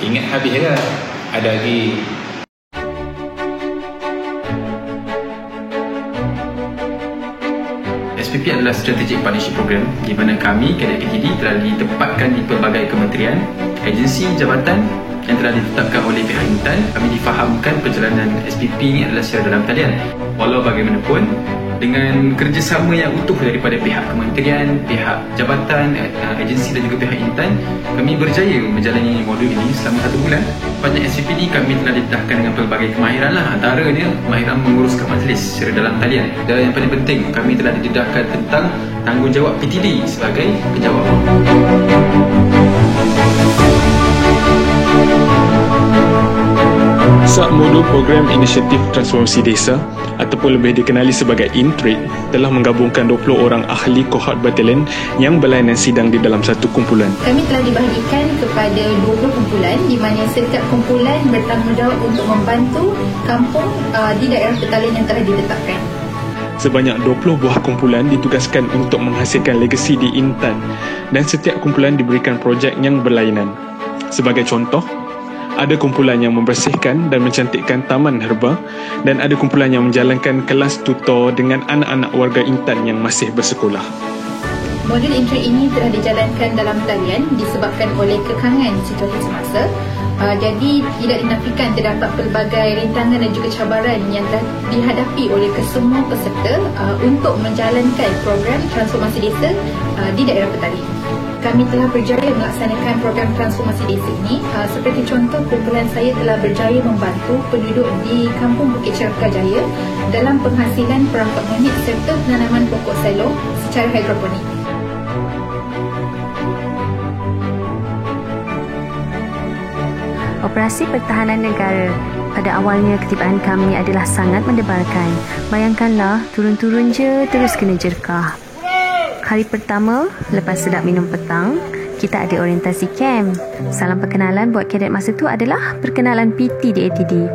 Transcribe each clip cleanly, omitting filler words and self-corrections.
Ingat habis lah. Ada lagi. SPP adalah Strategic Partnership Program di mana kami, Kadet KTD, telah ditempatkan di pelbagai kementerian, agensi, jabatan yang telah ditetapkan oleh pihak Intan. Kami difahamkan perjalanan SPP ini adalah secara dalam talian. Walau bagaimanapun, dengan kerjasama yang utuh daripada pihak kementerian, pihak jabatan, agensi dan juga pihak Intan, kami berjaya menjalani modul ini selama 1 bulan. Pada SPP ini kami telah didedahkan dengan pelbagai kemahiran lah. Antaranya kemahiran menguruskan majlis secara dalam talian. Dan yang paling penting, kami telah didedahkan tentang tanggungjawab PTD sebagai penjawab. Submodul Program Inisiatif Transformasi Desa ataupun lebih dikenali sebagai INTRADE telah menggabungkan 20 orang ahli kohort batalion yang berlainan sidang di dalam satu kumpulan. Kami telah dibahagikan kepada 20 kumpulan di mana setiap kumpulan bertanggungjawab untuk membantu kampung di daerah batalion yang telah ditetapkan. Sebanyak 20 buah kumpulan ditugaskan untuk menghasilkan legasi di Intan dan setiap kumpulan diberikan projek yang berlainan. Sebagai contoh, ada kumpulan yang membersihkan dan mencantikkan taman herba dan ada kumpulan yang menjalankan kelas tutor dengan anak-anak warga Intan yang masih bersekolah. Modul INTRADE ini telah dijalankan dalam talian disebabkan oleh kekangan situasi semasa. Jadi tidak dinafikan terdapat pelbagai rintangan dan juga cabaran yang telah dihadapi oleh kesemua peserta untuk menjalankan program transformasi desa di daerah petani. Kami telah berjaya melaksanakan program transformasi desa ini. Seperti contoh, kumpulan saya telah berjaya membantu penduduk di Kampung Bukit Cerkar Jaya dalam penghasilan perangkap monit serta penanaman pokok selo secara hidroponik. Operasi Pertahanan Negara. Pada awalnya ketibaan kami adalah sangat mendebarkan. Bayangkanlah, turun-turun je terus kena jerkah. Hari pertama, lepas sedap minum petang, kita ada orientasi camp. Salam perkenalan buat kadet masa tu adalah perkenalan PT di ATD.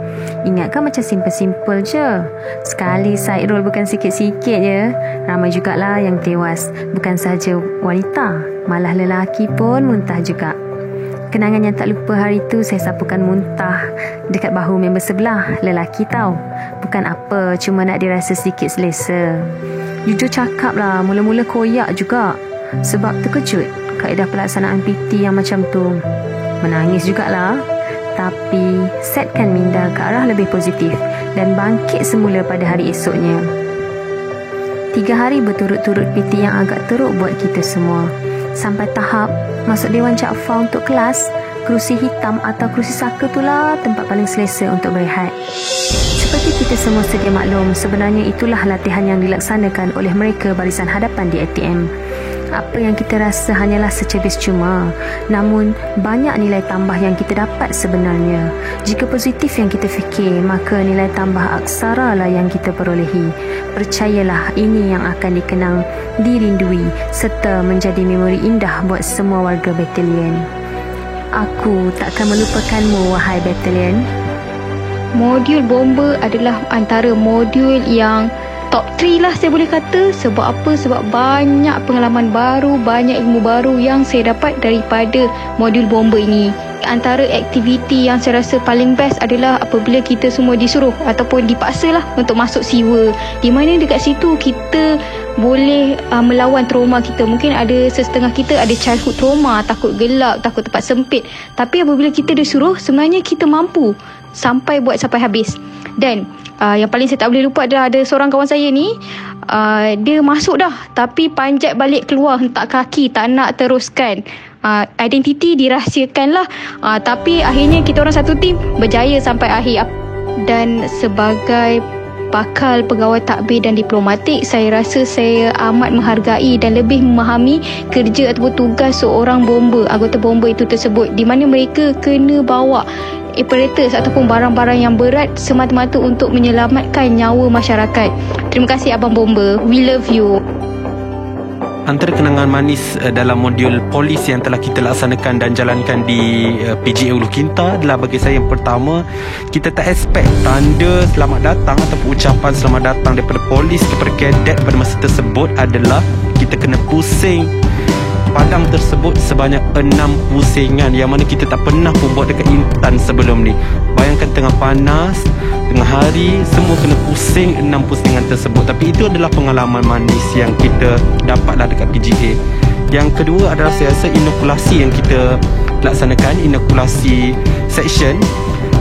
Ingatkan macam simple-simple je. Sekali side roll bukan sikit-sikit je. Ramai jugalah yang tewas. Bukan sahaja wanita, malah lelaki pun muntah juga. Kenangan yang tak lupa hari tu, saya sapukan muntah dekat bahu member sebelah. Lelaki tau. Bukan apa, cuma nak dirasa sedikit selesa. Jujur cakap lah, mula-mula koyak juga. Sebab terkejut kaedah pelaksanaan PT yang macam tu. Menangis jugalah. Tapi setkan minda ke arah lebih positif dan bangkit semula pada hari esoknya. 3 hari berturut-turut PT yang agak teruk buat kita semua. Sampai tahap masuk Dewan Cakfa untuk kelas, kerusi hitam atau kerusi saka itulah tempat paling selesa untuk berehat. Seperti kita semua sedia maklum, sebenarnya itulah latihan yang dilaksanakan oleh mereka barisan hadapan di ATM. Apa yang kita rasa hanyalah secebis cuma, namun banyak nilai tambah yang kita dapat sebenarnya. Jika positif yang kita fikir, maka nilai tambah aksara lah yang kita perolehi. Percayalah, ini yang akan dikenang, dirindui serta menjadi memori indah buat semua warga batalion. Aku takkan melupakanmu, wahai batalion. Modul bomba adalah antara modul yang top 3 lah saya boleh kata. Sebab apa? Sebab banyak pengalaman baru, banyak ilmu baru yang saya dapat daripada modul bomba ini. Antara aktiviti yang saya rasa paling best adalah apabila kita semua disuruh ataupun dipaksa lah untuk masuk siwa, di mana dekat situ kita boleh melawan trauma kita. Mungkin ada setengah kita ada childhood trauma, takut gelap, takut tempat sempit. Tapi apabila kita disuruh, sebenarnya kita mampu sampai habis. Dan yang paling saya tak boleh lupa adalah ada seorang kawan saya ni, dia masuk dah tapi panjat balik keluar, hentak kaki, tak nak teruskan. Identiti dirahsiakan lah, tapi akhirnya kita orang satu tim berjaya sampai akhir. Dan sebagai bakal pegawai takbir dan diplomatik, saya rasa saya amat menghargai dan lebih memahami kerja ataupun tugas seorang bomba, anggota bomba itu tersebut, di mana mereka kena bawa apparatus ataupun barang-barang yang berat semata-mata untuk menyelamatkan nyawa masyarakat. Terima kasih Abang Bomba, we love you. Antara kenangan manis dalam modul polis yang telah kita laksanakan dan jalankan di PGA Ulu Kinta adalah bagi saya yang pertama, kita tak expect tanda selamat datang ataupun ucapan selamat datang daripada polis kepada kadet pada masa tersebut adalah kita kena pusing padang tersebut sebanyak 6 pusingan, yang mana kita tak pernah pun buat dekat Intan sebelum ni. Bayangkan tengah panas, tengah hari, semua kena pusing 6 pusingan tersebut. Tapi itu adalah pengalaman manis yang kita dapatlah dekat PGA. Yang kedua adalah saya rasa inokulasi yang kita laksanakan, inokulasi section,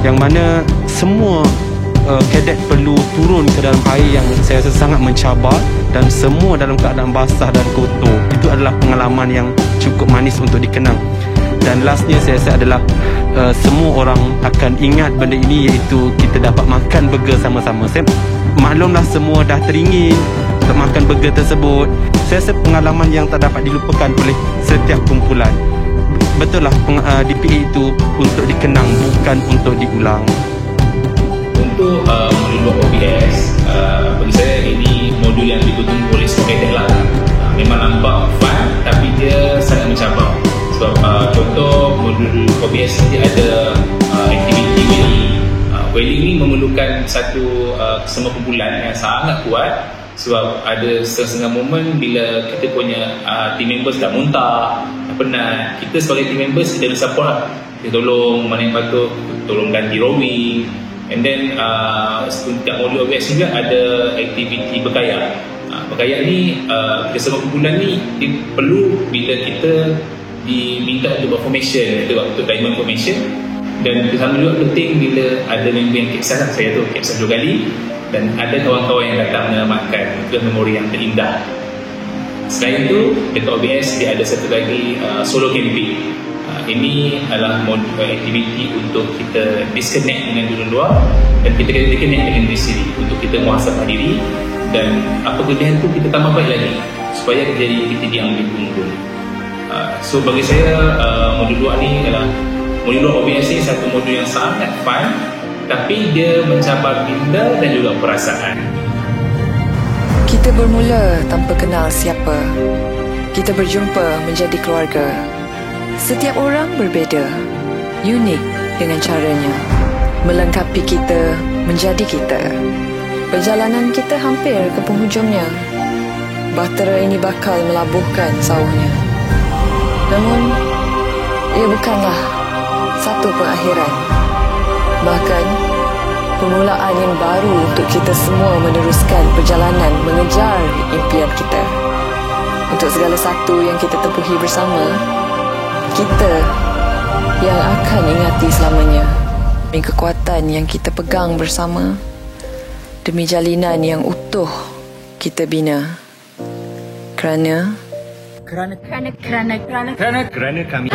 yang mana semua kadet perlu turun ke dalam air yang saya rasa sangat mencabar, dan semua dalam keadaan basah dan kotor. Itu adalah pengalaman yang cukup manis untuk dikenang. Dan lastnya saya rasa adalah semua orang akan ingat benda ini, iaitu kita dapat makan burger sama-sama. Saya maklumlah semua dah teringin untuk makan burger tersebut. Saya rasa pengalaman yang tak dapat dilupakan oleh setiap kumpulan. Betul lah, DPA itu untuk dikenang, bukan untuk diulang. Untuk modul OBS, bagi saya ini modul yang ditunggu oleh semua kadet lah. Memang nampak fun, tapi dia sangat mencabar. Sebab contoh modul OBS ni ada aktiviti whaling. Whaling ni memerlukan satu semua kumpulan yang sangat kuat. Sebab ada setengah momen bila kita punya team members dah muntah, dah penat, kita sebagai team members kita boleh support lah. Kita tolong mana yang patut, tolong ganti rowing. And then setiap modul OBS juga ada aktiviti berkayak. Berkayak ni kita semua kumpulan ni perlu bila kita diminta untuk buat formation, kita buat untuk diamond formation. Dan sama juga penting bila ada member yang capsize, saya tu capsize 2 kali, dan ada kawan-kawan yang datang menyelamatkan. Itu memori yang terindah. Selain itu, dekat OBS dia ada satu lagi solo camping. Ini adalah aktiviti untuk kita disconnect dengan dunia luar, dan kita kena connect dengan diri sendiri untuk kita muhasabah diri, dan apa kelebihan tu kita tambah baik lagi supaya kita diambil unggul. So bagi saya modul 2 ni adalah modul OBS ni satu modul yang sangat fun, tapi dia mencabar minda dan juga perasaan. Kita bermula tanpa kenal siapa. Kita berjumpa menjadi keluarga. Setiap orang berbeza, unik dengan caranya, melengkapi kita menjadi kita. Perjalanan kita hampir ke penghujungnya. Bahtera ini bakal melabuhkan sauhnya. Namun, ia bukanlah satu pengakhiran. Bahkan, permulaan yang baru untuk kita semua meneruskan perjalanan mengejar impian kita. Untuk segala satu yang kita tempuhi bersama, kita yang akan ingati selamanya. Demi kekuatan yang kita pegang bersama, demi jalinan yang utuh kita bina. Kerana kami